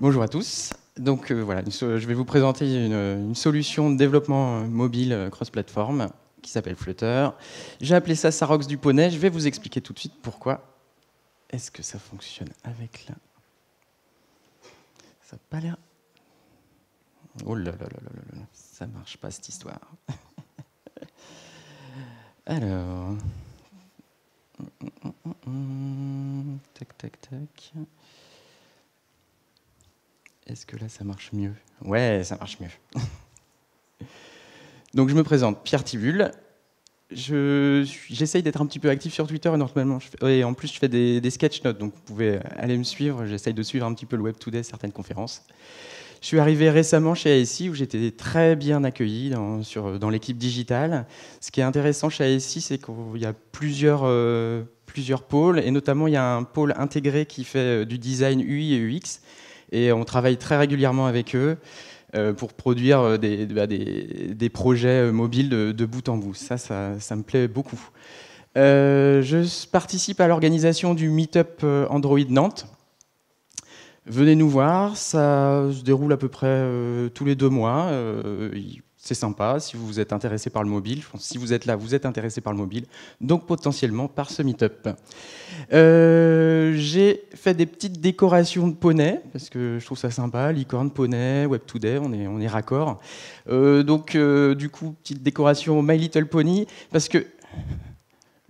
Bonjour à tous. Donc voilà, je vais vous présenter une solution de développement mobile cross-platform qui s'appelle Flutter. J'ai appelé ça Sarox du poney. Je vais vous expliquer tout de suite pourquoi. Est-ce que ça fonctionne avec là? Ça n'a pas l'air... Oh là là là là là là, ça marche pas cette histoire. Alors... Tac, tac, tac... Est-ce que là, ça marche mieux? Ouais, ça marche mieux. Donc, je me présente, Pierre Tibulle. J'essaye d'être un petit peu actif sur Twitter, et normalement, et en plus, je fais des sketch notes, donc vous pouvez aller me suivre. J'essaye de suivre un petit peu le Web Today, certaines conférences. Je suis arrivé récemment chez ASI, où j'étais très bien accueilli dans l'équipe digitale. Ce qui est intéressant chez ASI, c'est qu'il y a plusieurs pôles, et notamment, il y a un pôle intégré qui fait du design UI et UX. Et on travaille très régulièrement avec eux pour produire des projets mobiles de bout en bout. Ça me plaît beaucoup. Je participe à l'organisation du Meetup Android Nantes. Venez nous voir, ça se déroule à peu près tous les 2 mois. C'est sympa si vous êtes intéressé par le mobile. Je pense que si vous êtes là, vous êtes intéressé par le mobile, donc potentiellement par ce meet-up. J'ai fait des petites décorations de poney, parce que je trouve ça sympa, licorne, poney, Web Today, on est raccord. Du coup, petite décoration My Little Pony, parce que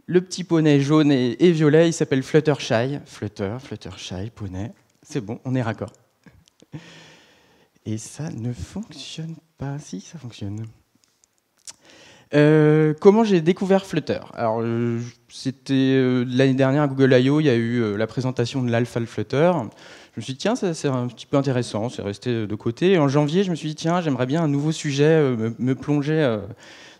le petit poney jaune et violet, il s'appelle Fluttershy. Fluttershy, poney, c'est bon, on est raccord. Et ça ne fonctionne pas. Si, ça fonctionne. Comment j'ai découvert Flutter? Alors, c'était l'année dernière à Google I.O., il y a eu la présentation de l'alpha de Flutter. Je me suis dit, tiens, c'est un petit peu intéressant, c'est resté de côté. Et en janvier, je me suis dit, tiens, j'aimerais bien un nouveau sujet, me plonger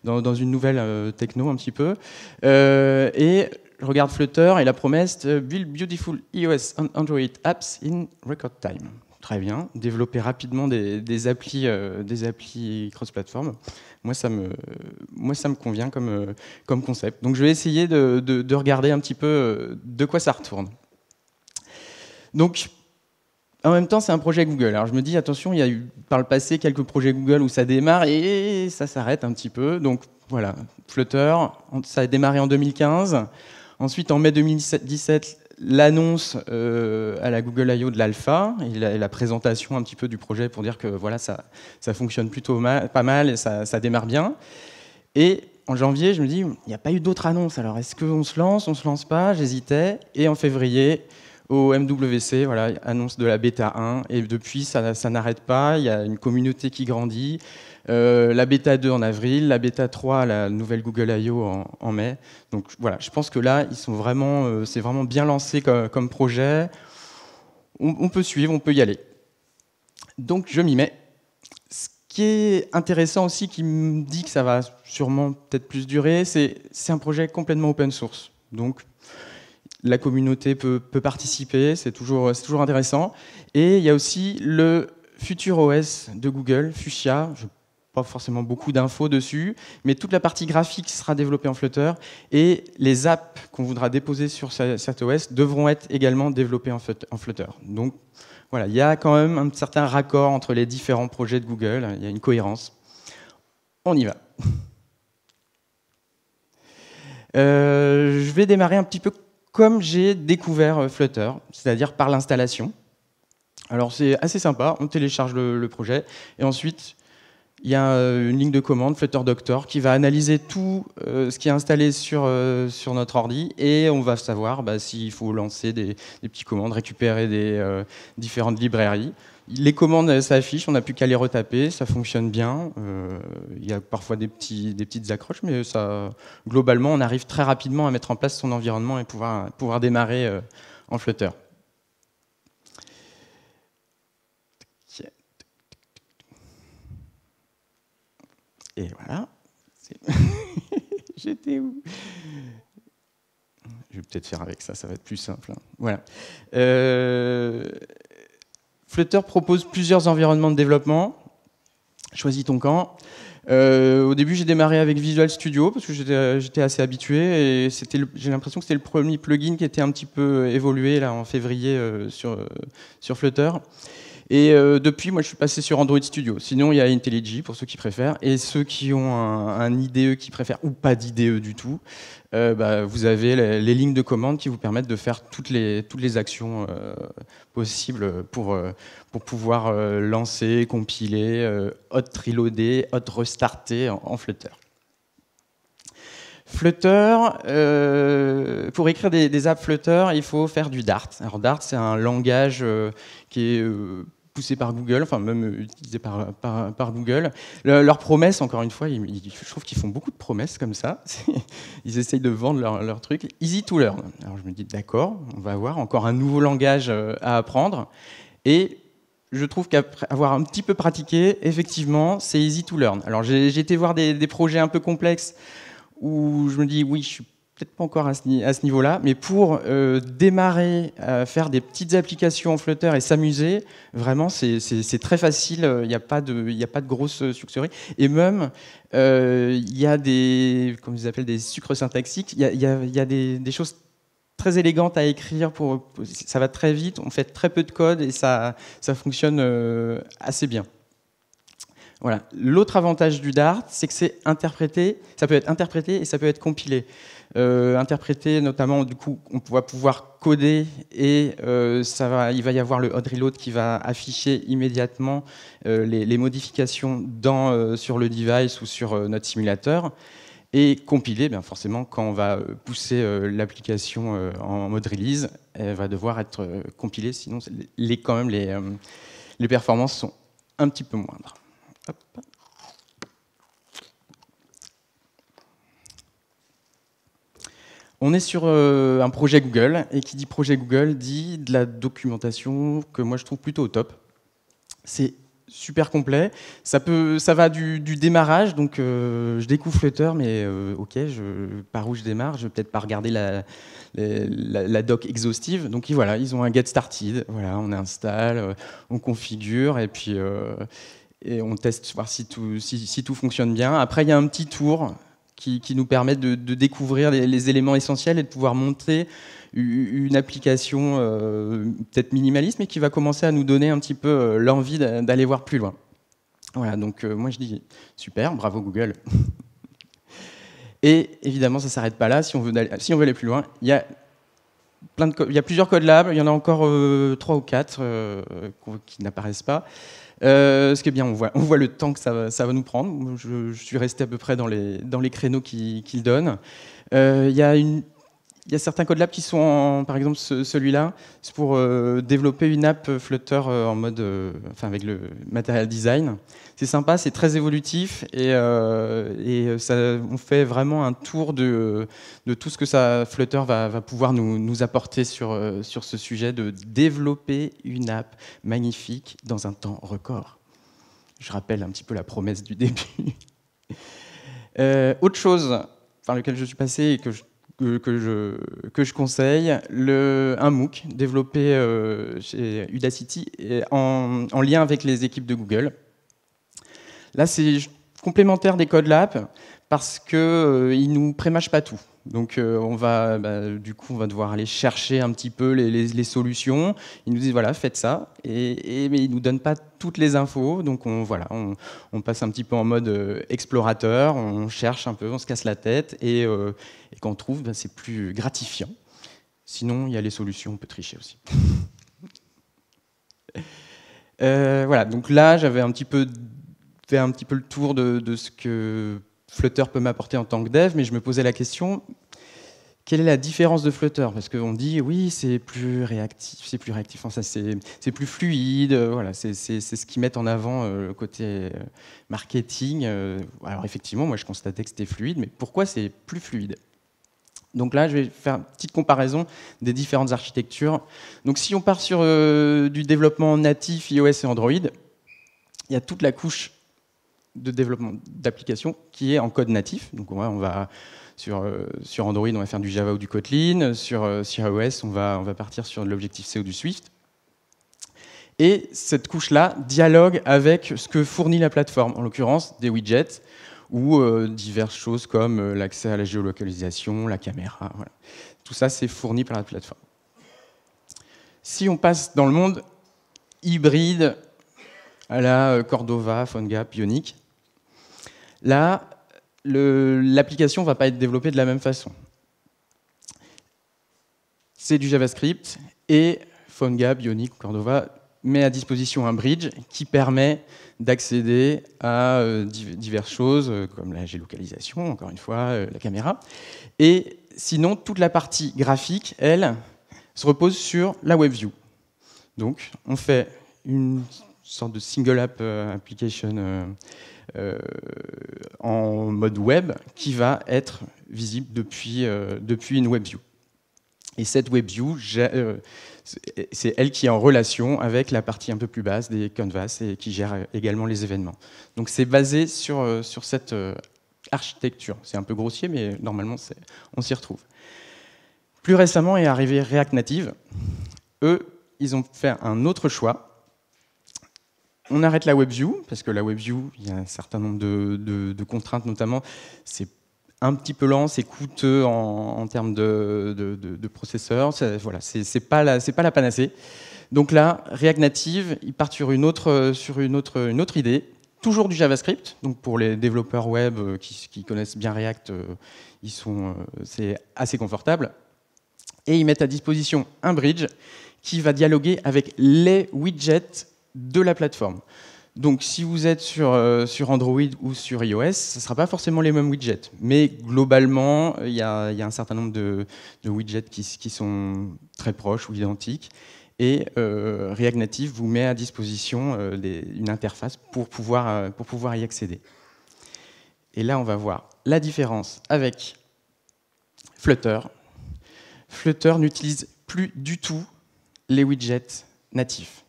dans une nouvelle techno un petit peu. Et je regarde Flutter et la promesse, Build beautiful iOS and Android apps in record time. Très bien, développer rapidement des applis cross-platform. Moi, ça me convient comme concept. Donc, je vais essayer de regarder un petit peu de quoi ça retourne. Donc, en même temps, c'est un projet Google. Alors, je me dis, attention, il y a eu par le passé quelques projets Google où ça démarre et ça s'arrête un petit peu. Donc, voilà, Flutter, ça a démarré en 2015. Ensuite, en mai 2017, l'annonce à la Google I.O. de l'alpha et la présentation un petit peu du projet pour dire que voilà, ça fonctionne plutôt pas mal et ça démarre bien. Et en janvier, je me dis, il n'y a pas eu d'autres annonces. Alors, est-ce qu'on se lance, on se lance pas? J'hésitais. Et en février, au MWC, voilà, annonce de la bêta 1. Et depuis, ça n'arrête pas. Il y a une communauté qui grandit. La bêta 2 en avril, la bêta 3, la nouvelle Google I.O. en mai. Donc voilà, je pense que là, c'est vraiment bien lancé comme projet. On peut suivre, on peut y aller. Donc je m'y mets. Ce qui est intéressant aussi, qui me dit que ça va sûrement peut-être plus durer, c'est un projet complètement open source. Donc la communauté peut participer, c'est toujours intéressant. Et il y a aussi le futur OS de Google, Fuchsia. Pas forcément beaucoup d'infos dessus, mais toute la partie graphique sera développée en Flutter et les apps qu'on voudra déposer sur cet OS devront être également développées en Flutter. Donc voilà, il y a quand même un certain raccord entre les différents projets de Google, il y a une cohérence. On y va. Je vais démarrer un petit peu comme j'ai découvert Flutter, c'est-à-dire par l'installation. Alors c'est assez sympa, on télécharge le projet et ensuite il y a une ligne de commande, Flutter Doctor, qui va analyser tout ce qui est installé sur notre ordi et on va savoir s'il faut lancer des petites commandes, récupérer des différentes librairies. Les commandes s'affichent, on n'a plus qu'à les retaper, ça fonctionne bien. Il y a parfois des petites accroches, mais globalement, on arrive très rapidement à mettre en place son environnement et pouvoir démarrer en Flutter. Et voilà. J'étais où? Je vais peut-être faire avec ça, ça va être plus simple. Voilà. Flutter propose plusieurs environnements de développement. Choisis ton camp. Au début, j'ai démarré avec Visual Studio parce que j'étais assez habitué et j'ai l'impression que c'était le premier plugin qui était un petit peu évolué là, en février sur Flutter. Et depuis, moi, je suis passé sur Android Studio. Sinon, il y a IntelliJ pour ceux qui préfèrent. Et ceux qui ont un IDE qui préfèrent ou pas d'IDE du tout, vous avez les lignes de commande qui vous permettent de faire toutes les actions possibles pour pouvoir lancer, compiler, hot reloader, hot restarter en Flutter. Flutter, pour écrire des apps Flutter, il faut faire du Dart. Alors Dart, c'est un langage qui est poussé par Google, enfin même utilisé par Google. Leurs promesses, encore une fois, je trouve qu'ils font beaucoup de promesses comme ça. Ils essayent de vendre leur truc. Easy to learn. Alors je me dis, d'accord, on va avoir encore un nouveau langage à apprendre. Et je trouve qu'après avoir un petit peu pratiqué, effectivement, c'est easy to learn. Alors j'ai été voir des projets un peu complexes où je me dis, oui, je suis peut-être pas encore à ce niveau-là, mais pour démarrer à faire des petites applications en Flutter et s'amuser, vraiment, c'est très facile, il n'y a pas de grosses sucreries. Et même, il y a comme ils appellent, des sucres syntaxiques, il y a des choses très élégantes à écrire, ça va très vite, on fait très peu de code et ça fonctionne assez bien. Voilà. L'autre avantage du Dart, c'est que c'est interprété, ça peut être interprété et ça peut être compilé. Interprété, notamment, du coup, on va pouvoir coder et il va y avoir le hot reload qui va afficher immédiatement les modifications sur le device ou sur notre simulateur. Et compiler, bien forcément, quand on va pousser l'application en mode release, elle va devoir être compilée, sinon quand même les performances sont un petit peu moindres. Hop. On est sur un projet Google, et qui dit projet Google dit de la documentation que moi je trouve plutôt au top. C'est super complet, ça va du démarrage, donc je découvre Flutter, mais ok, par où je démarre, je vais peut-être pas regarder la doc exhaustive, donc voilà, ils ont un get started, voilà, on installe, on configure, et puis et on teste voir si tout fonctionne bien. Après, il y a un petit tour qui nous permet de découvrir les éléments essentiels et de pouvoir monter une application peut-être minimaliste, mais qui va commencer à nous donner un petit peu l'envie d'aller voir plus loin. Voilà, donc moi je dis super, bravo Google. Et évidemment, ça ne s'arrête pas là. Si on veut aller plus loin, il y a plusieurs Code Labs, il y en a encore 3 ou 4 qui n'apparaissent pas. Ce qui est bien, on voit le temps que ça va nous prendre. Je suis resté à peu près dans les créneaux qu'il donne. Il y a certains Code Labs qui sont, par exemple celui-là, c'est pour développer une app Flutter en mode, avec le Material Design. C'est sympa, c'est très évolutif et on fait vraiment un tour de tout ce que Flutter va pouvoir nous apporter sur ce sujet de développer une app magnifique dans un temps record. Je rappelle un petit peu la promesse du début. Autre chose par lequel je suis passé et que je conseille, un MOOC développé chez Udacity en lien avec les équipes de Google. Là, c'est complémentaire des Code Labs parce qu'ils ne nous prémâchent pas tout. Donc, du coup, on va devoir aller chercher un petit peu les solutions. Ils nous disent, voilà, faites ça. Mais ils ne nous donnent pas toutes les infos. Donc, on passe un petit peu en mode explorateur. On cherche un peu, on se casse la tête. Et quand on trouve, c'est plus gratifiant. Sinon, il y a les solutions, on peut tricher aussi. Voilà, donc là, j'avais fait un petit peu le tour de ce que Flutter peut m'apporter en tant que dev, mais je me posais la question, quelle est la différence de Flutter? Parce qu'on dit, oui, c'est plus réactif, enfin, c'est plus fluide, voilà, c'est ce qu'ils mettent en avant le côté marketing. Alors effectivement, moi je constatais que c'était fluide, mais pourquoi c'est plus fluide? Donc là, je vais faire une petite comparaison des différentes architectures. Donc si on part sur du développement natif iOS et Android, il y a toute la couche de développement d'applications qui est en code natif. Donc on va sur Android, on va faire du Java ou du Kotlin. Sur iOS, on va partir sur de l'Objective-C ou du Swift. Et cette couche-là dialogue avec ce que fournit la plateforme, en l'occurrence des widgets ou diverses choses comme l'accès à la géolocalisation, la caméra. Voilà. Tout ça, c'est fourni par la plateforme. Si on passe dans le monde hybride, à la Cordova, PhoneGap, Ionic. Là, l'application ne va pas être développée de la même façon. C'est du JavaScript et PhoneGap, Ionic, Cordova met à disposition un bridge qui permet d'accéder à diverses choses, comme la géolocalisation, encore une fois, la caméra. Et sinon, toute la partie graphique, elle, se repose sur la WebView. Donc, on fait une sorte de single app application en mode web qui va être visible depuis une WebView. Et cette WebView, c'est elle qui est en relation avec la partie un peu plus basse des Canvas et qui gère également les événements. Donc c'est basé sur cette architecture. C'est un peu grossier, mais normalement, on s'y retrouve. Plus récemment est arrivé React Native. Eux, ils ont fait un autre choix. On arrête la WebView, parce que la WebView, il y a un certain nombre de contraintes, notamment, c'est un petit peu lent, c'est coûteux en termes de processeur. Voilà, c'est pas la panacée. Donc là, React Native, ils partent sur une autre idée, toujours du JavaScript. Donc pour les développeurs web qui connaissent bien React, c'est assez confortable. Et ils mettent à disposition un bridge qui va dialoguer avec les widgets de la plateforme. Donc si vous êtes sur Android ou sur iOS, ce ne sera pas forcément les mêmes widgets. Mais globalement, il y a un certain nombre de widgets qui sont très proches ou identiques. Et React Native vous met à disposition une interface pour pouvoir y accéder. Et là, on va voir la différence avec Flutter. Flutter n'utilise plus du tout les widgets natifs.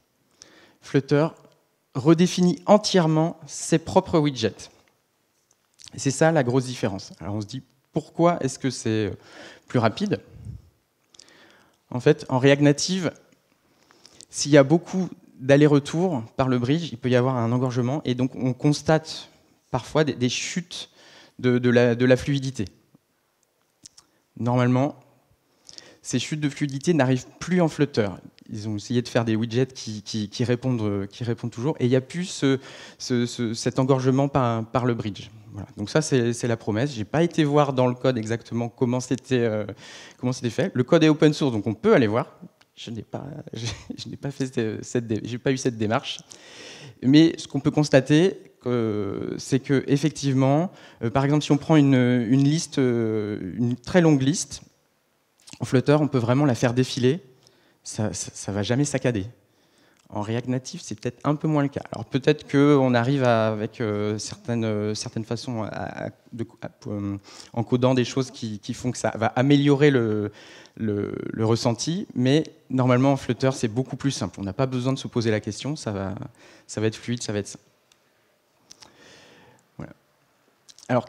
Flutter redéfinit entièrement ses propres widgets. Et c'est ça la grosse différence. Alors on se dit, pourquoi est-ce que c'est plus rapide? En fait, en React Native, s'il y a beaucoup d'allers-retours par le bridge, il peut y avoir un engorgement, et donc on constate parfois des chutes de la fluidité. Normalement, ces chutes de fluidité n'arrivent plus en Flutter. Ils ont essayé de faire des widgets qui répondent toujours, et il n'y a plus cet engorgement par le bridge. Voilà. Donc ça, c'est la promesse. Je n'ai pas été voir dans le code exactement comment c'était fait. Le code est open source, donc on peut aller voir. Je n'ai pas eu cette démarche. Mais ce qu'on peut constater, c'est que effectivement, par exemple, si on prend une liste, une très longue liste, en Flutter, on peut vraiment la faire défiler. Ça ne va jamais saccader. En React Native, c'est peut-être un peu moins le cas. Alors peut-être qu'on arrive avec certaines façons, en codant des choses qui font que ça va améliorer le ressenti, mais normalement en Flutter, c'est beaucoup plus simple. On n'a pas besoin de se poser la question, ça va être fluide, ça va être simple. Voilà. Alors,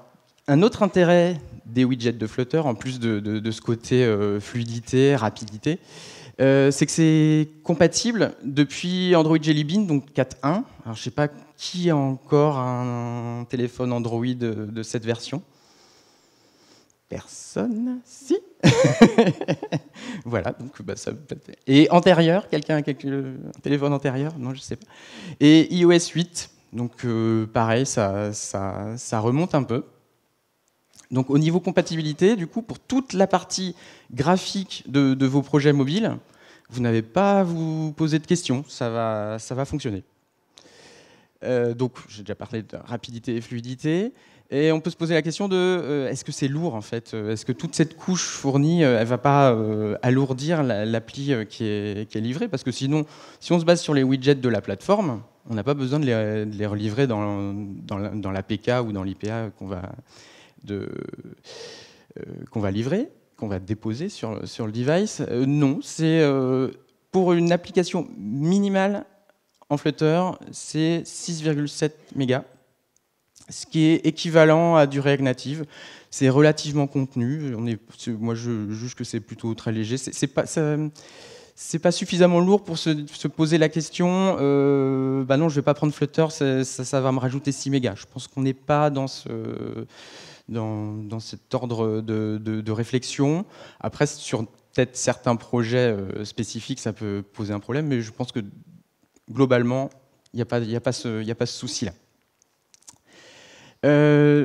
un autre intérêt des widgets de Flutter, en plus de ce côté fluidité, rapidité, c'est que c'est compatible depuis Android Jelly Bean, donc 4.1. Alors, je ne sais pas qui a encore un téléphone Android de cette version. Personne? Si. Voilà, donc ça peut être... Et antérieur, quelqu'un a un téléphone antérieur? Non, je ne sais pas. Et iOS 8, donc pareil, ça remonte un peu. Donc au niveau compatibilité, du coup, pour toute la partie graphique de vos projets mobiles, vous n'avez pas à vous poser de questions, ça va fonctionner. Donc j'ai déjà parlé de rapidité et fluidité, et on peut se poser la question de est-ce que c'est lourd en fait? Est-ce que toute cette couche fournie, elle va pas alourdir l'appli qui est livrée? Parce que sinon, si on se base sur les widgets de la plateforme, on n'a pas besoin de les relivrer dans l'APK ou dans l'IPA qu'on va livrer, qu'on va déposer sur le device. Non, c'est pour une application minimale en Flutter, c'est 6,7 mégas, ce qui est équivalent à du React Native. C'est relativement contenu. Moi, je juge que c'est plutôt très léger. C'est pas suffisamment lourd pour se poser la question bah non, je ne vais pas prendre Flutter, ça va me rajouter 6 mégas. Je pense qu'on n'est pas dans cet ordre de réflexion. Après, sur peut-être certains projets spécifiques, ça peut poser un problème, mais je pense que globalement, il n'y a pas ce souci-là.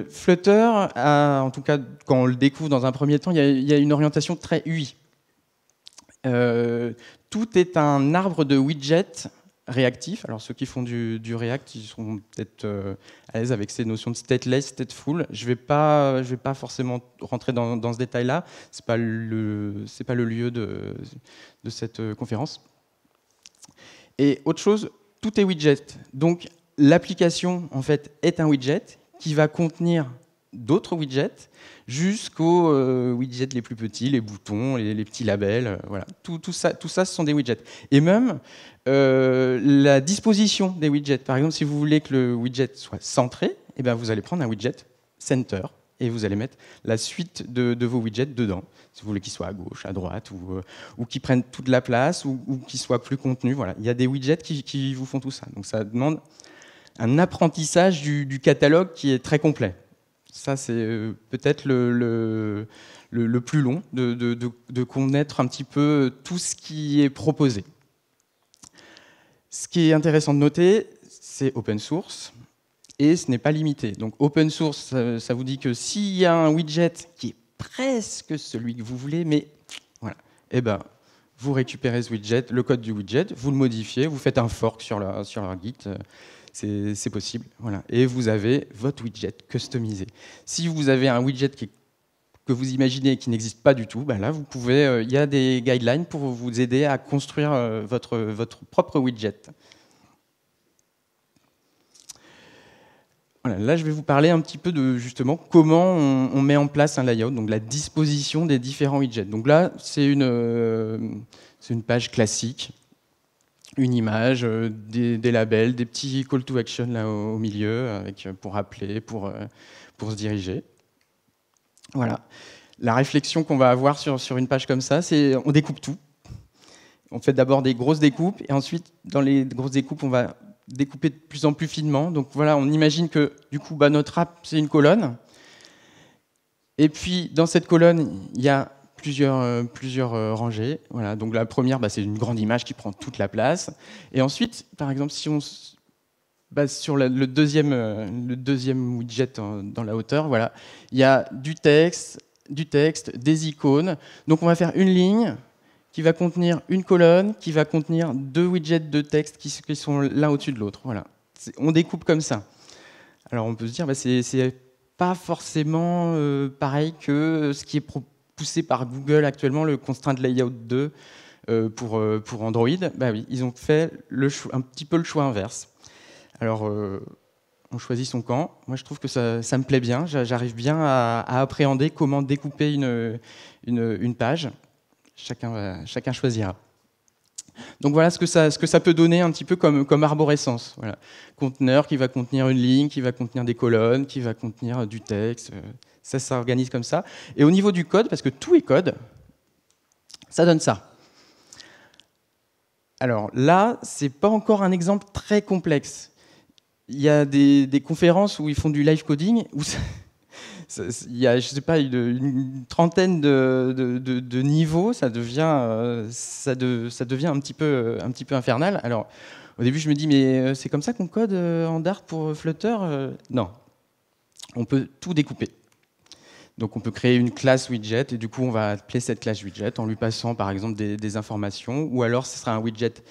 Flutter, en tout cas quand on le découvre dans un premier temps, il y a une orientation très UI. Tout est un arbre de widgets réactifs. Alors ceux qui font du React, ils seront peut-être à l'aise avec ces notions de stateless, stateful. Je vais pas forcément rentrer dans ce détail-là. C'est pas le lieu de cette conférence. Et autre chose, tout est widget. Donc l'application en fait est un widget qui va contenir d'autres widgets jusqu'aux widgets les plus petits, les boutons, les petits labels, voilà. Tout ça, ce sont des widgets. Et même la disposition des widgets. Par exemple, si vous voulez que le widget soit centré, eh bien, vous allez prendre un widget center et vous allez mettre la suite de vos widgets dedans. Si vous voulez qu'il soit à gauche, à droite, ou qu'ils prennent toute la place, ou qu'ils soient plus contenus. Voilà. Il y a des widgets qui vous font tout ça. Donc ça demande un apprentissage du catalogue qui est très complet. Ça, c'est peut-être le plus long, de connaître un petit peu tout ce qui est proposé. Ce qui est intéressant de noter, c'est open source, et ce n'est pas limité. Donc open source, ça vous dit que s'il y a un widget qui est presque celui que vous voulez, mais voilà, eh ben, vous récupérez ce widget, le code du widget, vous le modifiez, vous faites un fork sur leur Git, c'est possible. Voilà. Et vous avez votre widget customisé. Si vous avez un widget que vous imaginez qui n'existe pas du tout, ben là, vous pouvez, il y a des guidelines pour vous aider à construire votre propre widget. Voilà, là, je vais vous parler un petit peu de justement comment on met en place un layout, donc la disposition des différents widgets. Donc là, c'est une page classique, une image, des labels, des petits call to action là au milieu, pour appeler, pour se diriger. Voilà. La réflexion qu'on va avoir sur une page comme ça, c'est on découpe tout. On fait d'abord des grosses découpes, et ensuite, dans les grosses découpes, on va découper de plus en plus finement. Donc voilà, on imagine que du coup, notre app, c'est une colonne. Et puis, dans cette colonne, il y a plusieurs rangées. Voilà, donc la première, c'est une grande image qui prend toute la place. Et ensuite, par exemple, si on se base sur le deuxième widget dans la hauteur, voilà, il y a du texte, des icônes. Donc on va faire une ligne qui va contenir une colonne, qui va contenir deux widgets de texte qui sont l'un au-dessus de l'autre. Voilà. On découpe comme ça. Alors on peut se dire, c'est pas forcément pareil que ce qui est poussé par Google actuellement, le Constraint Layout 2 pour Android. Bah oui, ils ont fait un petit peu le choix inverse. Alors, on choisit son camp. Moi, je trouve que ça me plaît bien. J'arrive bien à appréhender comment découper une page. Chacun choisira. Donc voilà ce que ça peut donner un petit peu comme arborescence. Voilà. Conteneur qui va contenir une ligne, qui va contenir des colonnes, qui va contenir du texte. Ça s'organise comme ça. Et au niveau du code, parce que tout est code, ça donne ça. Alors là, c'est pas encore un exemple très complexe. Il y a des conférences où ils font du live coding, où il y a, je sais pas, une trentaine de niveaux, ça devient un petit peu infernal. Alors, au début, je me dis, mais c'est comme ça qu'on code en Dart pour Flutter? Non, on peut tout découper. Donc, on peut créer une classe widget, et du coup, on va appeler cette classe widget en lui passant, par exemple, des informations, ou alors ce sera un widget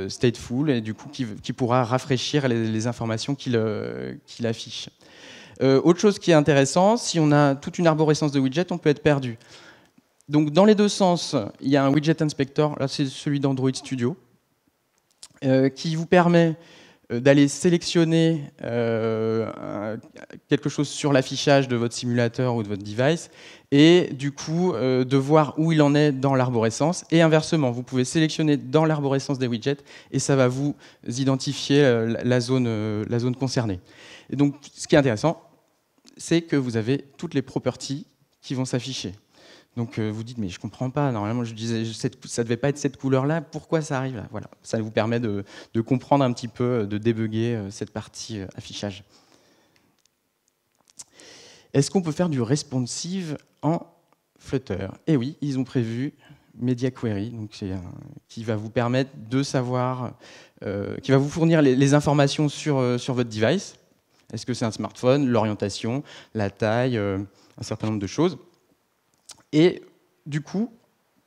stateful, et du coup, qui pourra rafraîchir les informations qu'il affiche. Autre chose qui est intéressant, si on a toute une arborescence de widgets, on peut être perdu. Donc dans les deux sens, il y a un widget inspector, là c'est celui d'Android Studio, qui vous permet d'aller sélectionner quelque chose sur l'affichage de votre simulateur ou de votre device, et du coup de voir où il en est dans l'arborescence, et inversement, vous pouvez sélectionner dans l'arborescence des widgets, et ça va vous identifier la zone concernée. Et donc ce qui est intéressant, c'est que vous avez toutes les properties qui vont s'afficher. Donc vous dites, mais je ne comprends pas, normalement je disais, ça ne devait pas être cette couleur-là, pourquoi ça arrive là? Voilà, ça vous permet de comprendre un petit peu, de débugger cette partie affichage. Est-ce qu'on peut faire du responsive en Flutter? Eh oui, ils ont prévu Media Query, donc qui va vous permettre de savoir, qui va vous fournir les informations sur votre device. Est-ce que c'est un smartphone, l'orientation, la taille, un certain nombre de choses. Et du coup,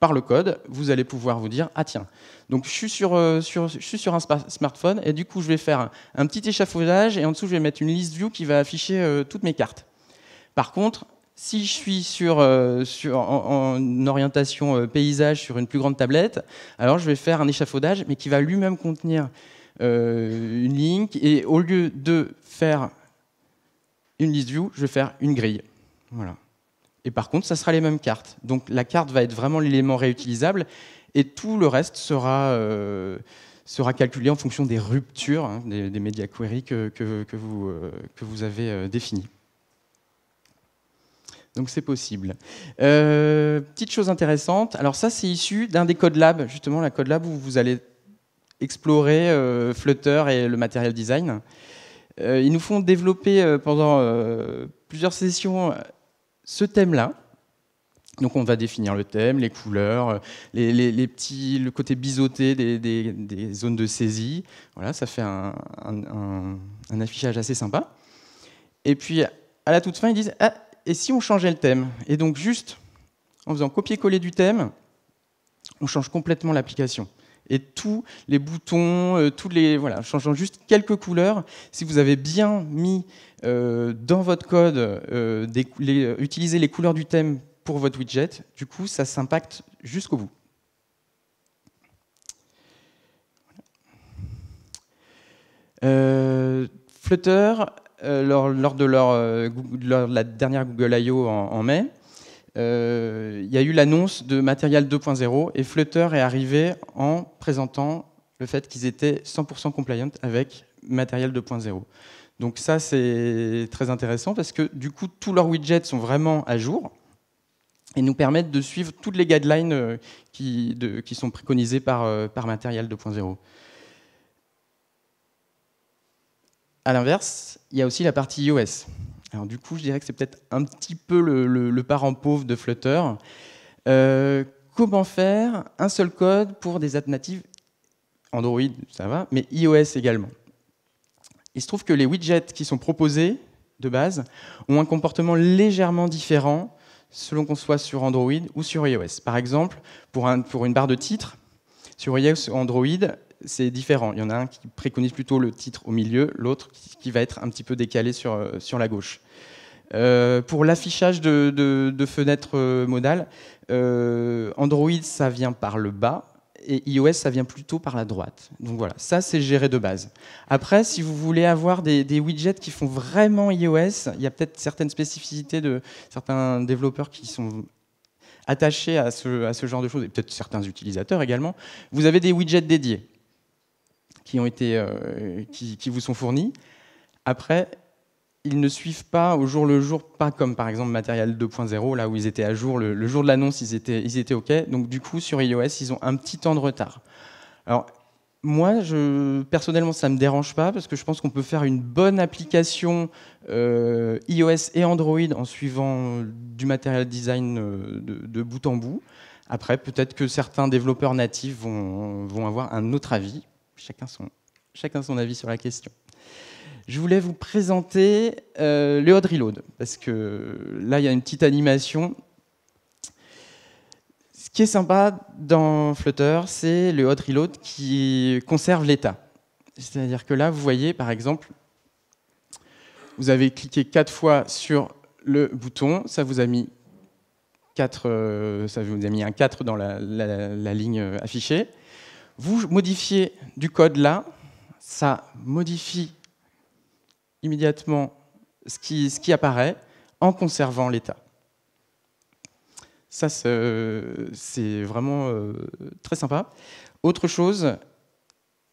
par le code, vous allez pouvoir vous dire, ah tiens, donc je suis sur un smartphone, et du coup, je vais faire un petit échafaudage, et en dessous, je vais mettre une list view qui va afficher toutes mes cartes. Par contre, si je suis en orientation paysage sur une plus grande tablette, alors je vais faire un échafaudage, mais qui va lui-même contenir une link, et au lieu de faire une list view, je vais faire une grille. Voilà. Et par contre, ça sera les mêmes cartes. Donc la carte va être vraiment l'élément réutilisable, et tout le reste sera calculé en fonction des ruptures, hein, des media queries que vous avez définies. Donc c'est possible. Petite chose intéressante, alors ça c'est issu d'un des Code Labs, justement la Code Lab où vous allez explorer Flutter et le material design. Ils nous font développer pendant plusieurs sessions ce thème-là. Donc on va définir le thème, les couleurs, le côté biseauté des zones de saisie. Voilà, ça fait un affichage assez sympa. Et puis à la toute fin, ils disent « Ah, et si on changeait le thème ?» Et donc juste en faisant copier-coller du thème, on change complètement l'application. Et tous les boutons, changeant juste quelques couleurs, si vous avez bien mis dans votre code, utiliser les couleurs du thème pour votre widget, du coup, ça s'impacte jusqu'au bout. Flutter, lors de la dernière Google I.O. en mai, il y a eu l'annonce de Material 2.0 et Flutter est arrivé en présentant le fait qu'ils étaient 100% compliant avec Material 2.0. Donc ça, c'est très intéressant parce que du coup, tous leurs widgets sont vraiment à jour et nous permettent de suivre toutes les guidelines qui sont préconisées par Material 2.0. À l'inverse, il y a aussi la partie iOS. Alors du coup, je dirais que c'est peut-être un petit peu le parent pauvre de Flutter. Comment faire un seul code pour des apps natives Android, ça va, mais iOS également. Il se trouve que les widgets qui sont proposés de base ont un comportement légèrement différent selon qu'on soit sur Android ou sur iOS. Par exemple, pour une barre de titre, sur iOS ou Android, c'est différent. Il y en a un qui préconise plutôt le titre au milieu, l'autre qui va être un petit peu décalé sur la gauche. Pour l'affichage de fenêtres modales, Android, ça vient par le bas, et iOS, ça vient plutôt par la droite. Donc voilà, ça, c'est géré de base. Après, si vous voulez avoir des widgets qui font vraiment iOS, il y a peut-être certaines spécificités de certains développeurs qui sont attachés à ce genre de choses, et peut-être certains utilisateurs également. Vous avez des widgets dédiés qui vous sont fournis. Après, ils ne suivent pas au jour le jour, pas comme par exemple Material 2.0, là où ils étaient à jour, le jour de l'annonce, ils étaient OK. Donc du coup, sur iOS, ils ont un petit temps de retard. Alors, moi, personnellement, ça ne me dérange pas, parce que je pense qu'on peut faire une bonne application iOS et Android en suivant du Material Design de bout en bout. Après, peut-être que certains développeurs natifs vont avoir un autre avis. Chacun son avis sur la question. Je voulais vous présenter le hot reload, parce que là, il y a une petite animation. Ce qui est sympa dans Flutter, c'est le hot reload qui conserve l'état. C'est-à-dire que là, vous voyez, par exemple, vous avez cliqué 4 fois sur le bouton, ça vous a mis un 4 dans la ligne affichée. Vous modifiez du code là, ça modifie immédiatement ce qui apparaît en conservant l'état. Ça, c'est vraiment très sympa. Autre chose,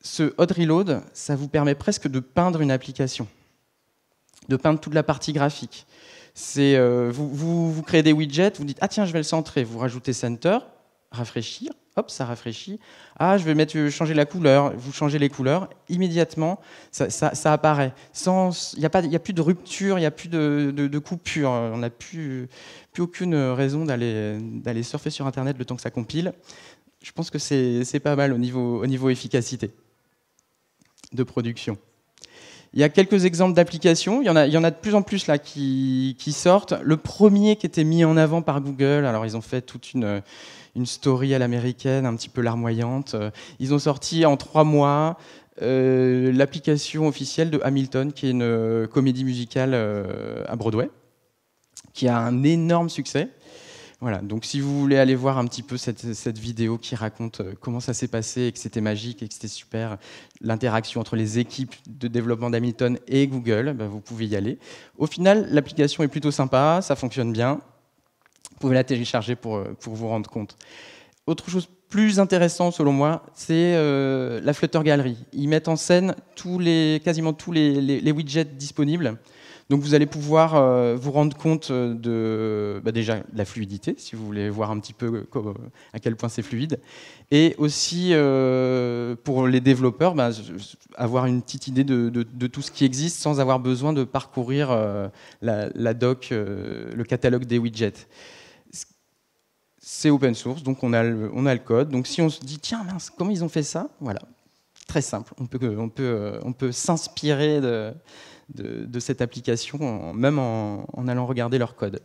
ce hot reload, ça vous permet presque de peindre une application, de peindre toute la partie graphique. Vous créez des widgets, vous dites « Ah tiens, je vais le centrer », vous rajoutez Center, rafraîchir, hop, ça rafraîchit. Ah, je vais changer la couleur. Vous changez les couleurs, immédiatement, ça apparaît. Il n'y a plus de rupture, il n'y a plus de coupure. On n'a plus aucune raison d'aller surfer sur Internet le temps que ça compile. Je pense que c'est pas mal au niveau efficacité de production. Il y a quelques exemples d'applications. Il y en a de plus en plus là qui sortent. Le premier qui était mis en avant par Google, alors ils ont fait toute une story à l'américaine, un petit peu larmoyante. Ils ont sorti en 3 mois l'application officielle de Hamilton, qui est une comédie musicale à Broadway, qui a un énorme succès. Voilà, donc si vous voulez aller voir un petit peu cette vidéo qui raconte comment ça s'est passé et que c'était magique et que c'était super, l'interaction entre les équipes de développement d'Hamilton et Google, vous pouvez y aller. Au final, l'application est plutôt sympa, ça fonctionne bien. Vous pouvez la télécharger pour vous rendre compte. Autre chose plus intéressante selon moi, c'est la Flutter Gallery. Ils mettent en scène quasiment tous les widgets disponibles. Donc vous allez pouvoir vous rendre compte déjà de la fluidité, si vous voulez voir un petit peu à quel point c'est fluide. Et aussi, pour les développeurs, avoir une petite idée de tout ce qui existe sans avoir besoin de parcourir la doc, le catalogue des widgets. C'est open source, donc on a le code. Donc si on se dit, tiens, mince, comment ils ont fait ça? Voilà, très simple. On peut s'inspirer de cette application, même en allant regarder leur code.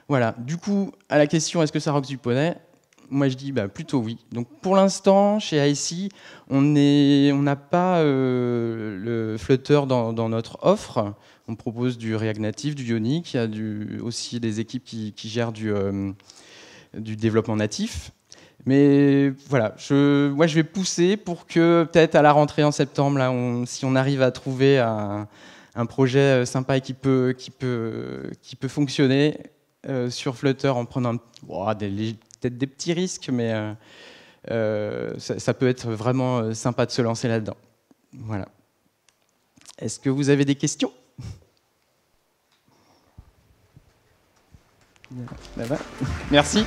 Voilà, du coup, à la question, est-ce que ça rock du poney? Moi, je dis plutôt oui. Donc, pour l'instant, chez IC, on n'a pas le Flutter dans notre offre. On propose du React Native, du Ionic. Il y a aussi des équipes qui gèrent du développement natif. Mais voilà, moi je vais pousser pour que peut-être à la rentrée en septembre, là, si on arrive à trouver un projet sympa et qui peut fonctionner sur Flutter en prenant peut-être des petits risques, mais ça peut être vraiment sympa de se lancer là-dedans. Voilà. Est-ce que vous avez des questions? Merci.